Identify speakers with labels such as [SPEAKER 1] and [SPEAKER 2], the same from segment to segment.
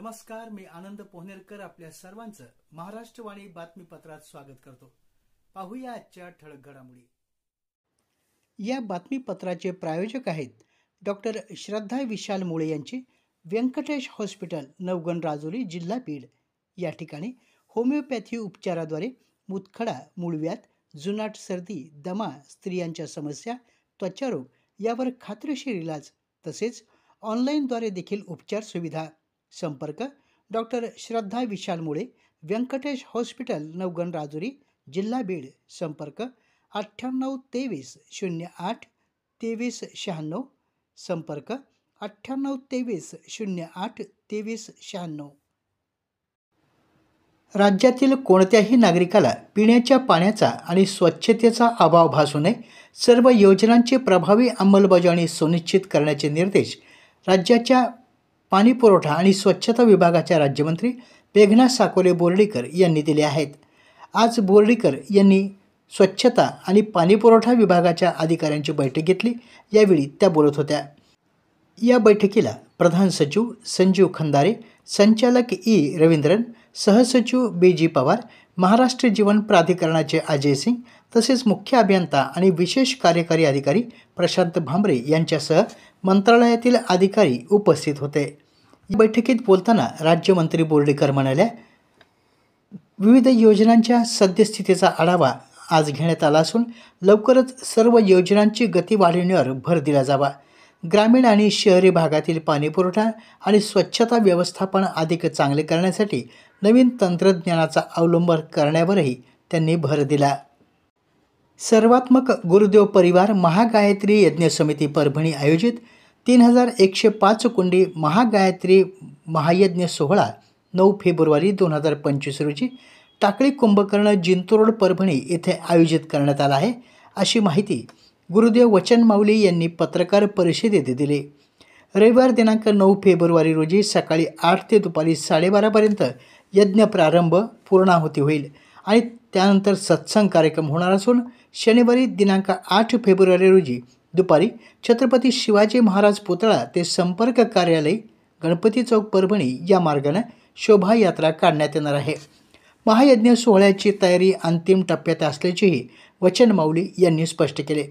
[SPEAKER 1] नमस्कार, मी आनंद पोहनेरकर आपल्या सर्वांचं महाराष्ट्रवाणी बातमीपत्रात स्वागत करतो. पाहूया आजच्या ठळक घडामोडी. या बातमीपत्राचे प्रायोजक आहेत डॉक्टर श्रद्धा विशाल मुळे यांची व्यंकटेश हॉस्पिटल, नवगण राजुरी, जिल्हा बीड. या ठिकाणी होमिओपॅथी उपचाराद्वारे मुतखडा, मूळव्याध, जुनाट सर्दी, दमा, स्त्रियांच्या समस्या, त्वचारोग यावर खात्रीशीर इलाज तसेच ऑनलाईनद्वारे देखील उपचार सुविधा. संपर्क डॉक्टर श्रद्धा विशाल मुळे, व्यंकटेश हॉस्पिटल, नवगण राजुरी, जिल्हा बीड. संपर्क 9823 08 23 96. संपर्क 9823 08 23 96. राज्यातील कोणत्याही नागरिकाला पिण्याच्या पाण्याचा आणि स्वच्छतेचा अभाव भासू नये, सर्व योजनांची प्रभावी अंमलबजावणी सुनिश्चित करण्याचे निर्देश राज्याच्या पाणीपुरवठा आणि स्वच्छता विभागाच्या राज्यमंत्री मेघना साकोले बोर्डीकर यांनी दिले आहेत. आज बोर्डीकर यांनी स्वच्छता आणि पाणीपुरवठा विभागाच्या अधिकाऱ्यांची बैठक घेतली. यावेळी त्या बोलत होत्या. या बैठकीला प्रधान सचिव संजीव खंदारे, संचालक ई रवींद्रन, सहसचिव बी.जी. पवार, महाराष्ट्र जीवन प्राधिकरणाचे अजय सिंग तसेच मुख्य अभियंता आणि विशेष कार्यकारी अधिकारी प्रशांत भांबरे यांच्यासह मंत्रालयातील अधिकारी उपस्थित होते. या बैठकीत बोलताना राज्यमंत्री बोर्डीकर म्हणाल्या, विविध योजनांच्या सद्यस्थितीचा आढावा आज घेण्यात आला असून लवकरच सर्व योजनांची गती वाढविण्यावर भर दिला जावा. ग्रामीण आणि शहरी भागातील पाणीपुरवठा आणि स्वच्छता व्यवस्थापन अधिक चांगले करण्यासाठी नवीन तंत्रज्ञानाचा अवलंब करण्यावरही त्यांनी भर दिला. सर्वात्मक गुरुदेव परिवार महागायत्री यज्ञ समिती परभणी आयोजित 3105 कुंडी महागायत्री महायज्ञ सोहळा 9 फेब्रुवारी 2025 रोजी टाकळी कुंभकर्ण, जिंतूर रोड, परभणी येथे आयोजित करण्यात आला आहे, अशी माहिती गुरुदेव वचन माऊली यांनी पत्रकार परिषदेत दिली. रविवार दिनांक 9 फेब्रुवारी रोजी सकाळी 8 ते दुपारी 12:30पर्यंत यज्ञ प्रारंभ पूर्णाहुती होईल आणि त्यानंतर सत्संग कार्यक्रम होणार असून शनिवारी दिनांक 8 फेब्रुवारी रोजी दुपारी छत्रपती शिवाजी महाराज पुतळा ते संपर्क कार्यालय, गणपती चौक, परभणी या मार्गाने शोभायात्रा काढण्यात येणार आहे. महायज्ञ सोहळ्याची तयारी अंतिम टप्प्यात असल्याचेही वचन माऊली यांनी स्पष्ट केले.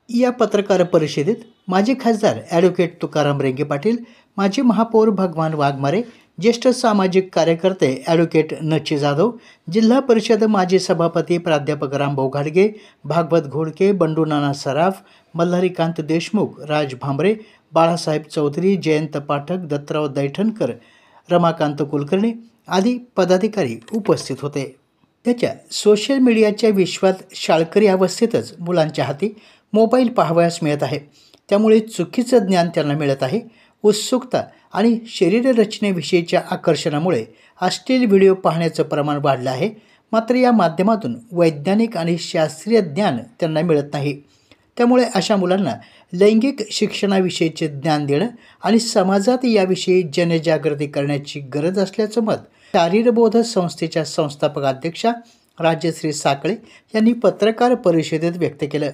[SPEAKER 1] या पत्रकार परिषदेत माजी खासदार ॲडव्होकेट तुकाराम रेंगे पाटील, माजी महापौर भगवान वाघमारे, ज्येष्ठ सामाजिक कार्यकर्ते ॲडव्होकेट नची जाधव, जिल्हा परिषद माजी सभापती प्राध्यापक रामभाऊ घाडगे, भागवत घोडके, बंडू नाना सराफ, मल्हारीकांत देशमुख, राज भांबरे, बाळासाहेब चौधरी, जयंत पाठक, दत्तराव दैठणकर, रमाकांत कुलकर्णी आदी पदाधिकारी उपस्थित होते. त्याच्या सोशल मीडियाच्या विश्वात शाळकरी अवस्थेतच मुलांच्या हाती मोबाईल पाहावयास मिळत आहे. त्यामुळे चुकीचं ज्ञान त्यांना मिळत आहे. उत्सुकता आणि शरीररचनेविषयीच्या आकर्षणामुळे अश्लील व्हिडिओ पाहण्याचं प्रमाण वाढलं आहे. मात्र या माध्यमातून वैज्ञानिक आणि शास्त्रीय ज्ञान त्यांना मिळत नाही. त्यामुळे अशा मुलांना लैंगिक शिक्षणाविषयीचे ज्ञान देणं आणि समाजात याविषयी जनजागृती करण्याची गरज असल्याचं मत शारीरबोध संस्थेच्या संस्थापक अध्यक्षा राजश्री साकळे यांनी पत्रकार परिषदेत व्यक्त केलं.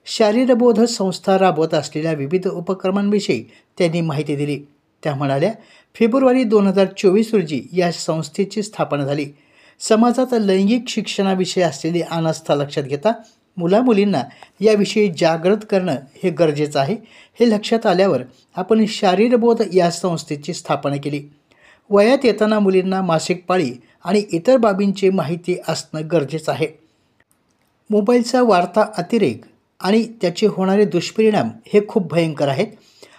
[SPEAKER 1] शारीरबोध संस्था राबवत असलेल्या विविध उपक्रमांविषयी त्यांनी माहिती दिली. त्या म्हणाल्या, फेब्रुवारी 2024 रोजी या संस्थेची स्थापना झाली. समाजात लैंगिक शिक्षणाविषयी असलेली अनास्था लक्षात घेता मुलामुलींना याविषयी जागृत करणं हे गरजेचं आहे. हे लक्षात आल्यावर आपण शारीरबोध या संस्थेची स्थापना केली. वयात येताना मुलींना मासिक पाळी आणि इतर बाबींची माहिती असणं गरजेचं आहे. मोबाईलचा वाढता अतिरेक आणि त्याचे होणारे दुष्परिणाम हे खूप भयंकर आहेत.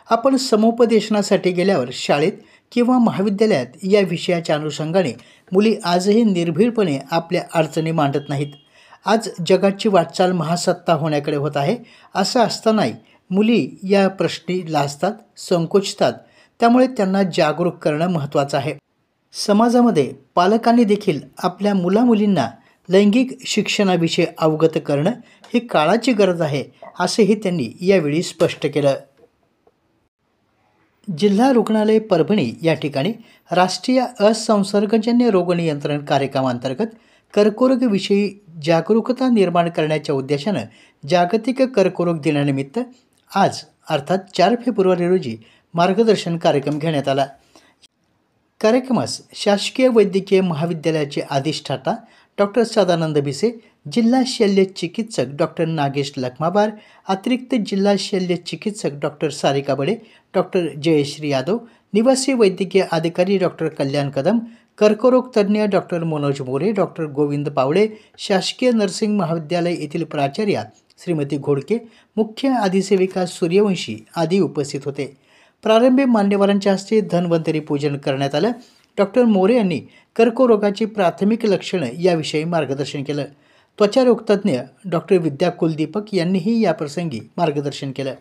[SPEAKER 1] आपण समुपदेशनासाठी गेल्यावर शाळेत किंवा महाविद्यालयात या विषयाच्या अनुषंगाने मुली आजही निर्भीडपणे आपल्या अडचणी मांडत नाहीत. आज जगाची वाटचाल महासत्ता होण्याकडे होत आहे. असं असतानाही मुली या प्रश्नी लाजतात, संकोचतात. त्यामुळे त्यांना जागरूक करणं महत्त्वाचं आहे. समाजामध्ये पालकांनी देखील आपल्या मुलामुलींना लैंगिक शिक्षणाविषयी अवगत करणं ही काळाची गरज आहे, असेही त्यांनी यावेळी स्पष्ट केलं. जिल्हा रुग्णालय परभणी या ठिकाणी राष्ट्रीय असंसर्गजन्य रोग नियंत्रण कार्यक्रमांतर्गत कर्करोगविषयी जागरूकता निर्माण करण्याच्या उद्देशानं जागतिक कर्करोग दिनानिमित्त आज अर्थात 4 फेब्रुवारी रोजी मार्गदर्शन कार्यक्रम घेण्यात आला. कार्यक्रमास शासकीय वैद्यकीय महाविद्यालयाचे अधिष्ठाता डॉक्टर सदानंद भिसे, जिल्हा शल्य चिकित्सक डॉक्टर नागेश लखमाबार, अतिरिक्त जिल्हा शल्य चिकित्सक डॉक्टर सारिका बडे, डॉक्टर जयश्री यादव, निवासी वैद्यकीय अधिकारी डॉक्टर कल्याण कदम, कर्करोग तज्ज्ञ डॉक्टर मनोज मोरे, डॉक्टर गोविंद पावळे, शासकीय नर्सिंग महाविद्यालय येथील प्राचार्या श्रीमती घोडके, मुख्य अधिसेविका सूर्यवंशी आदी उपस्थित होते. प्रारंभी मान्यवरांच्या हस्ते धन्वंतरी पूजन करण्यात आलं. डॉक्टर मोरे यांनी कर्करोगाची प्राथमिक लक्षणं याविषयी मार्गदर्शन केलं. त्वचारोगतज्ञ डॉक्टर विद्या कुलदीपक यांनीही याप्रसंगी मार्गदर्शन केलं.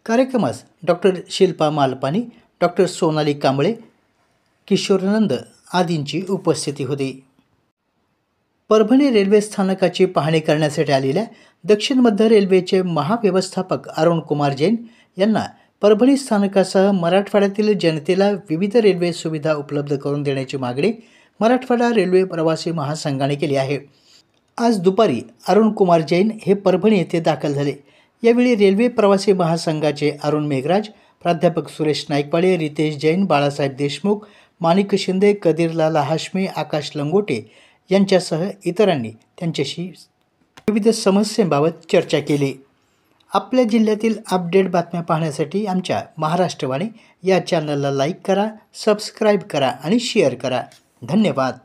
[SPEAKER 1] कार्यक्रमास डॉक्टर शिल्पा मालपानी, डॉक्टर सोनाली कांबळे, किशोरनंद आदींची उपस्थिती होती. परभणी रेल्वे स्थानकाची पाहणी करण्यासाठी आलेल्या दक्षिण मध्य रेल्वेचे महाव्यवस्थापक अरुण कुमार जैन यांना परभणी स्थानकासह मराठवाड्यातील जनतेला विविध रेल्वे सुविधा उपलब्ध करून देण्याची मागणी मराठवाडा रेल्वे प्रवासी महासंघाने केली आहे. आज दुपारी अरुण कुमार जैन हे परभणी येथे दाखल झाले. यावेळी रेल्वे प्रवासी महासंघाचे अरुण मेघराज, प्राध्यापक सुरेश नाईकवाडे, रितेश जैन, बाळासाहेब देशमुख, माणिक शिंदे, कदीरलाल हाशमी, आकाश लंगोटे यांच्यासह इतरांनी त्यांच्याशी विविध समस्यांबाबत चर्चा केली. आपल्या जिल्ह्यातील अपडेट बातम्या पाहण्यासाठी आमच्या महाराष्ट्रवाणी या चॅनलला लाईक करा, सबस्क्राईब करा आणि शेअर करा. धन्यवाद.